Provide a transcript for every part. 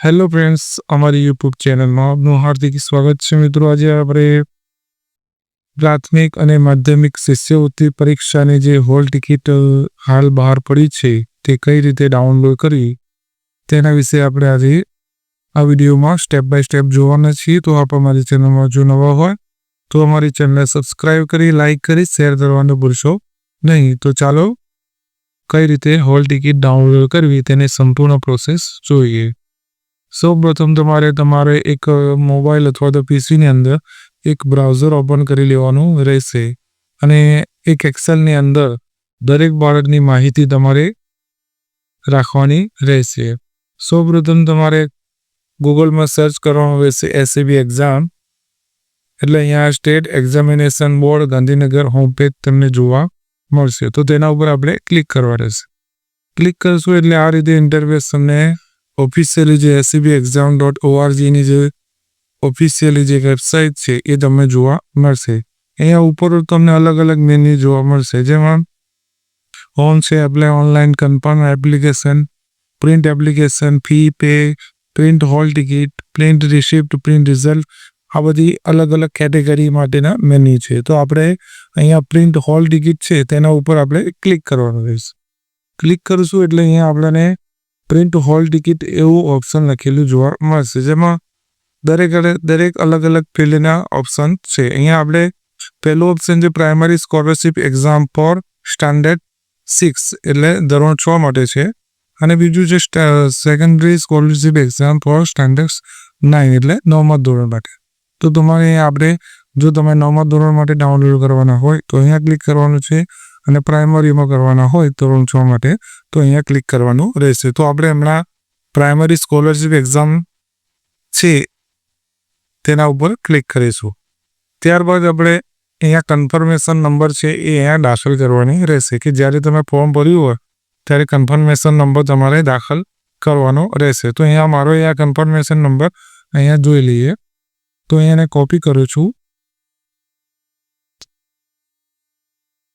Hello friends, અમારી YouTube ચેનલમાં આપનું હાર્દિક સ્વાગત છે. મિત્રો, આજે આપણે પ્રાથમિક અને માધ્યમિક શિષ્યવૃત્તિ પરીક્ષાની જે હોલ ટિકિટ હાલ બહાર પડી છે તે કઈ રીતે ડાઉનલોડ કરવી તેના વિશે આપણે આજે આ વિડીયોમાં સ્ટેપ બાય સ્ટેપ જોવાના છીએ. તો આપ અમારી ચેનલમાં જો નવા હોય તો અમારી ચેનલને સબસ્ક્રાઈબ કરી, લાઇક કરી, શેર કરવાનું ભૂલશો નહીં. તો ચાલો કઈ રીતે હોલ ટિકિટ ડાઉનલોડ કરવી તેની સંપૂર્ણ પ્રોસેસ જોઈએ. સૌપ્રથમ તમારે એક મોબાઈલ અથવા તો પીસીની અંદર એક બ્રાઉઝર ઓપન કરી લેવાનું રહેશે અને એક એક્સેલની અંદર દરેક બાળકની માહિતી તમારે રાખવાની રહેશે. સૌપ્રથમ તમારે ગૂગલમાં સર્ચ કરવાનું રહેશે એસએબી એક્ઝામ, એટલે અહીંયા state examination board Gandhinagar home page તમને જોવા મળશે. તો તેના ઉપર આપણે ક્લિક કરવા રહેશે. ક્લિક કરશું એટલે આ રીતે ઇન્ટરફેસ તમને ઓફિશિયલી જે SEBExam.org-ની જે ઓફિશિયલી જે વેબસાઇટ છે એ તમને જોવા મળશે. અહીંયા ઉપર તમને અલગ અલગ મેન્યુ જોવા મળશે, જેમાં હોમ છે, apply online, confirm application, print application, fee pay, print hall ticket, print receipt, print result, આ બધી અલગ અલગ કેટેગરી માટેના મેન્યુ છે. તો આપણે અહીંયા પ્રિન્ટ હોલ ટિકિટ છે તેના ઉપર આપણે ક્લિક કરવાનું રહેશે. ક્લિક કરીશું એટલે અહીંયા આપણને પ્રિન્ટ હોલ ટિકિટ એવું ઓપ્શન લખેલું જોવા મળશે, જેમાં દરેક અલગ અલગ ફિલ્ડના ઓપ્શન છે. અહીંયા આપણે પહેલું ઓપ્શન છે primary scholarship exam for standard 6 એટલે ધોરણ 6 માટે છે, અને બીજું છે secondary scholarship exam for standard 9 એટલે 9મા ધોરણ માટે. તો તમારે આપણે જો તમે 9મા ધોરણ માટે ડાઉનલોડ કરવાના હોય તો અહીંયા ક્લિક કરવાનું છે, અને પ્રાઇમરીમાં કરવાના હોય ધોરણ 6 માટે તો અહીંયા ક્લિક કરવાનું રહેશે. તો આપણે હમણાં પ્રાઇમરી સ્કોલરશિપ એક્ઝામ છે તેના ઉપર ક્લિક કરીશું. ત્યારબાદ આપણે અહીંયા કન્ફર્મેશન નંબર છે એ અહીંયા દાખલ કરવાની રહેશે, કે જ્યારે તમે ફોર્મ ભર્યું હોય ત્યારે કન્ફર્મેશન નંબર તમારે દાખલ કરવાનો રહેશે. તો અહીંયા મારો કન્ફર્મેશન નંબર અહીંયા જોઈ લઈએ. તો અહીંયાને કોપી કરું છું.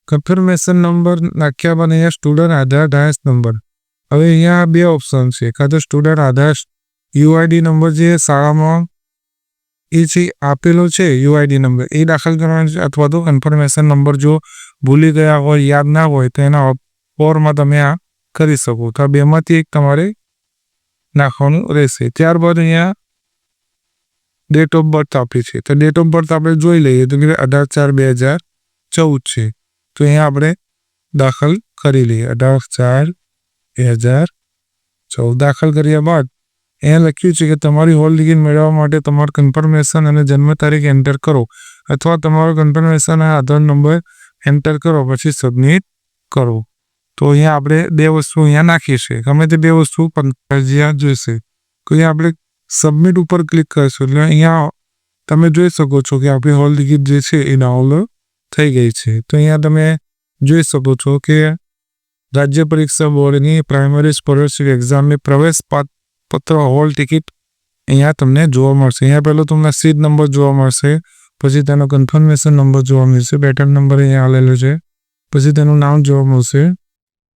કન્ફર્મેશન નંબર નાખ્યા બાદ અહીંયા સ્ટુડન્ટ આધાર ડાયસ નંબર. હવે અહીંયા બે ઓપ્શન છે, કાં તો સ્ટુડન્ટ આધાર યુઆઈડી નંબર જે શાળામાં એ છે આપેલો છે યુઆઈડી નંબર એ દાખલ કરવાનો છે, અથવા તો કન્ફર્મેશન નંબર જો ભૂલી ગયા હોય, યાદ ના હોય તો એના ફોર્મમાં તમે આ કરી શકો. તો આ બેમાંથી એક તમારે નાખવાનું રહેશે. ત્યારબાદ અહીંયા ડેટ ઓફ બર્થ આપી છે, તો ડેટ ઓફ બર્થ આપણે જોઈ લઈએ તો કે 18/4/2014 છે. તો અહીંયા આપણે દાખલ કરી લઈએ 18/4/2014. દાખલ કર્યા બાદ અહીંયા લખ્યું છે કે તમારી હોલ ટિકિટ મેળવવા માટે તમારું કન્ફર્મેશન અને જન્મ તારીખ એન્ટર કરો, અથવા તમારો કન્ફર્મેશન અને આધાર નંબર એન્ટર કરો, પછી સબમિટ કરો. તો અહીંયા આપણે બે વસ્તુ અહીંયા નાખી છે, ગમે તે બે વસ્તુ ફરજિયાત જોઈશે. તો અહીંયા આપણે સબમિટ ઉપર ક્લિક કરીશું એટલે અહીંયા તમે જોઈ શકો છો કે આપણી હોલ ટિકિટ જે છે એ ડાઉનલોડ થઈ ગઈ છે. તો અહીંયા તમે જોઈ શકો છો કે રાજ્ય પરીક્ષા બોર્ડની પ્રાઇમરી સ્કોલરશિપ એક્ઝામની પ્રવેશ પત્ર હોલ ટિકિટ અહીંયા તમને જોવા મળશે. અહીંયા પહેલો તમને સીટ નંબર જોવા મળશે, પછી તેનો કન્ફર્મેશન નંબર જોવા મળશે, પેટર્ન નંબર અહીંયા આવેલો છે, પછી તેનું નામ જોવા મળશે,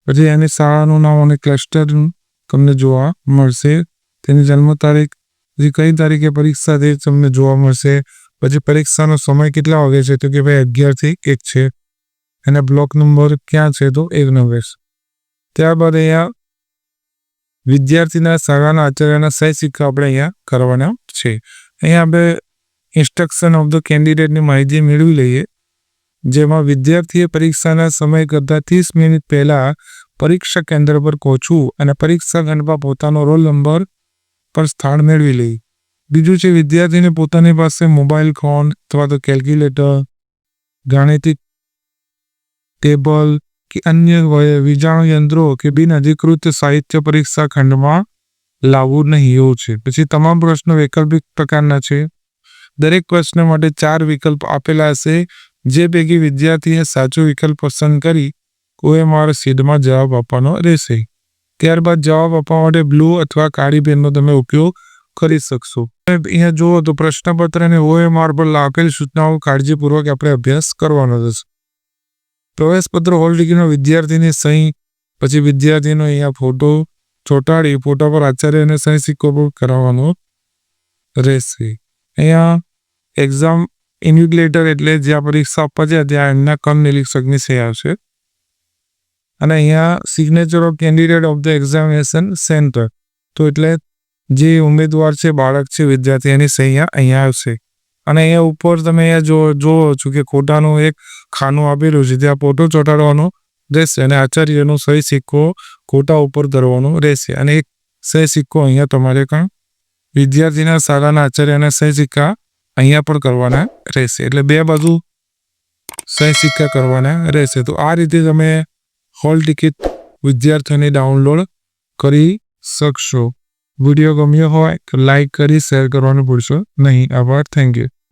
પછી એની શાળાનું નામ અને ક્લસ્ટર તમને જોવા મળશે, તેની જન્મ તારીખ, પછી કઈ તારીખે પરીક્ષા તે તમને જોવા મળશે, પછી પરીક્ષાનો સમય કેટલા વાગે છે તો કે ભાઈ 11 થી 1 છે, અને બ્લોક નંબર ક્યાં છે તો 1 નંબર. ત્યારબાદ અહીંયા વિદ્યાર્થીના શાળાના આચાર્યના સહી સિક્કા આપણે અહીંયા કરવાના છે. અહીંયા આપણે ઇન્સ્ટ્રક્શન ઓફ ધ કેન્ડિડેટની માહિતી મેળવી લઈએ, જેમાં વિદ્યાર્થીએ પરીક્ષાના સમય કરતાં 30 મિનિટ પહેલાં પરીક્ષા કેન્દ્ર પર પહોંચવું અને પરીક્ષા કેન્દ્રમાં પોતાનો રોલ નંબર પર સ્થાન મેળવી લે. બીજું છે વિદ્યાર્થીને પોતાની પાસે મોબાઈલ ફોન અથવા તો કેલ્ક્યુલેટર, ગાણિતિક ટેબલ કે અન્ય વીજાણુ યંત્રો કે બિનઅધિકૃત સાહિત્ય પરીક્ષા ખંડમાં લાવવું નહીં એવું છે. પછી તમામ પ્રશ્નો વૈકલ્પિક પ્રકારના છે. દરેક પ્રશ્ન માટે 4 વિકલ્પ આપેલા હશે, જે પૈકી વિદ્યાર્થીએ સાચો વિકલ્પ પસંદ કરી OMR શીટમાં જવાબ આપવાનો રહેશે. ત્યારબાદ જવાબ આપવા માટે બ્લુ અથવા કાળી પેનનો તમે ઉપયોગ કરી શકશો. અહીંયા જુઓ તો પ્રશ્નપત્ર અને OMR પર આપેલ સૂચનાઓ કાળજીપૂર્વક આપણે અભ્યાસ કરવાનો રહેશે. પ્રવેશપત્ર હોલ ટિકિટનો વિદ્યાર્થીની સહી, પછી વિદ્યાર્થીનો અહીંયા ફોટો, ચોંટાડી ફોટા પર આચાર્યને સહી સિક્કો પણ કરાવવાનો રહેશે. અહીંયા એક્ઝામ ઇન્વિજિલેટર એટલે જ્યાં પરીક્ષા આપવા જાય ત્યાં એમના કમ નિરીક્ષકની સહી આવશે. અને અહીંયા signature of candidate of the examination centre, તો એટલે જે ઉમેદવાર છે, બાળક છે, વિદ્યાર્થી એની સહી અહીંયા આવશે. અને અહીંયા ઉપર તમે અહીંયા જોવો છો કે ખોટાનું એક ખાનું આપેલું છે, ત્યાં ફોટો ચોંટાડવાનો રહેશે અને આચાર્યનો સહી સિક્કો ખોટા ઉપર કરવાનો રહેશે. અને એક સહી સિક્કો અહીંયા તમારે કાં વિદ્યાર્થીના શાળાના આચાર્યના સહી સિક્કા અહીંયા પણ કરવાના રહેશે. એટલે બે બાજુ સહી સિક્કા કરવાના રહેશે. તો આ રીતે તમે હોલ ટિકિટ વિદ્યાર્થીઓને ડાઉનલોડ કરી શકશો. વિડીયો ગમ્યો હોય તો લાઈક કરી શેર કરવાનું ભૂલશો નહીં. આભાર. Thank you.